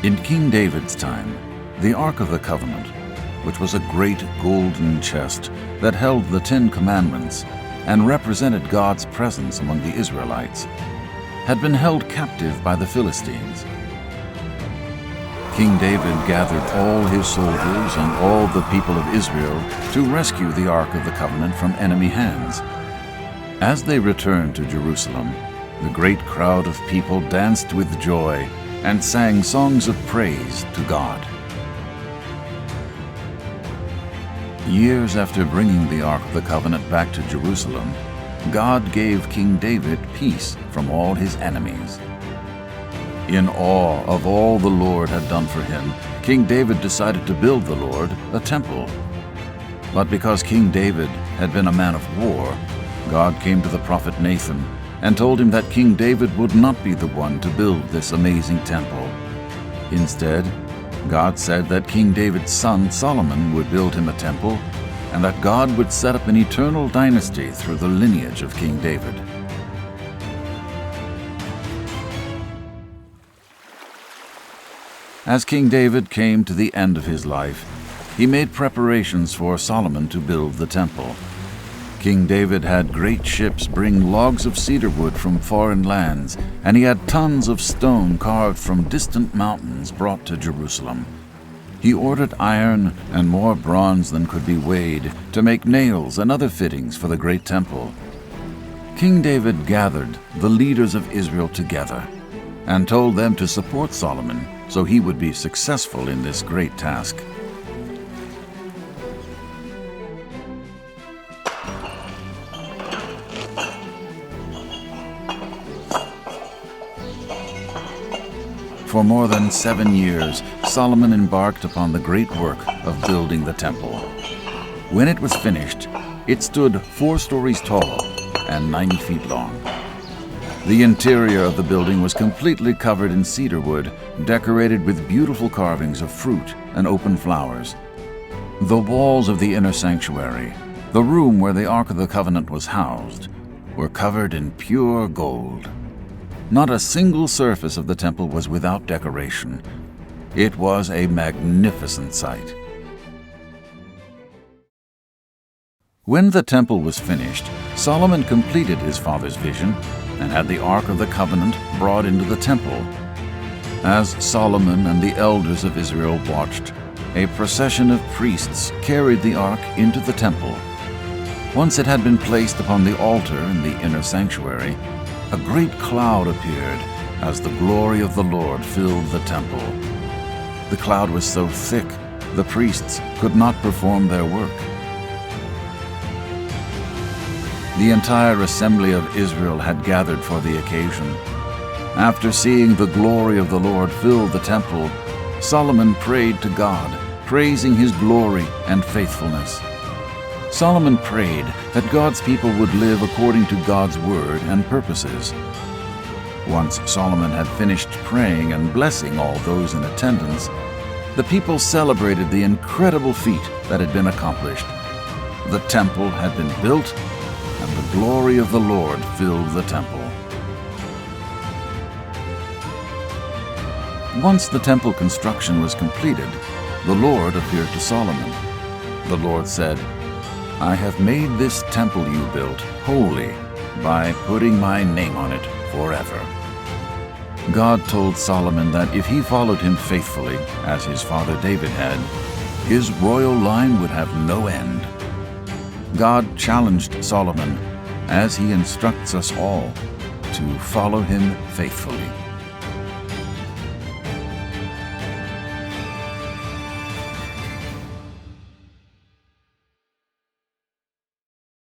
In King David's time, the Ark of the Covenant, which was a great golden chest that held the 10 Commandments and represented God's presence among the Israelites, had been held captive by the Philistines. King David gathered all his soldiers and all the people of Israel to rescue the Ark of the Covenant from enemy hands. As they returned to Jerusalem, the great crowd of people danced with joy and sang songs of praise to God. Years after bringing the Ark of the Covenant back to Jerusalem, God gave King David peace from all his enemies. In awe of all the Lord had done for him, King David decided to build the Lord a temple. But because King David had been a man of war, God came to the prophet Nathan and told him that King David would not be the one to build this amazing temple. Instead, God said that King David's son Solomon would build him a temple, and that God would set up an eternal dynasty through the lineage of King David. As King David came to the end of his life, he made preparations for Solomon to build the temple. King David had great ships bring logs of cedar wood from foreign lands, and he had tons of stone carved from distant mountains brought to Jerusalem. He ordered iron and more bronze than could be weighed to make nails and other fittings for the great temple. King David gathered the leaders of Israel together and told them to support Solomon so he would be successful in this great task. For more than 7 years, Solomon embarked upon the great work of building the temple. When it was finished, it stood 4 stories tall and 90 feet long. The interior of the building was completely covered in cedar wood, decorated with beautiful carvings of fruit and open flowers. The walls of the inner sanctuary, the room where the Ark of the Covenant was housed, were covered in pure gold. Not a single surface of the temple was without decoration. It was a magnificent sight. When the temple was finished, Solomon completed his father's vision and had the Ark of the Covenant brought into the temple. As Solomon and the elders of Israel watched, a procession of priests carried the Ark into the temple. Once it had been placed upon the altar in the inner sanctuary, a great cloud appeared as the glory of the Lord filled the temple. The cloud was so thick, the priests could not perform their work. The entire assembly of Israel had gathered for the occasion. After seeing the glory of the Lord fill the temple, Solomon prayed to God, praising his glory and faithfulness. Solomon prayed that God's people would live according to God's word and purposes. Once Solomon had finished praying and blessing all those in attendance, the people celebrated the incredible feat that had been accomplished. The temple had been built, and the glory of the Lord filled the temple. Once the temple construction was completed, the Lord appeared to Solomon. The Lord said, "I have made this temple you built holy by putting my name on it forever." God told Solomon that if he followed him faithfully, as his father David had, his royal line would have no end. God challenged Solomon, as he instructs us all, to follow him faithfully.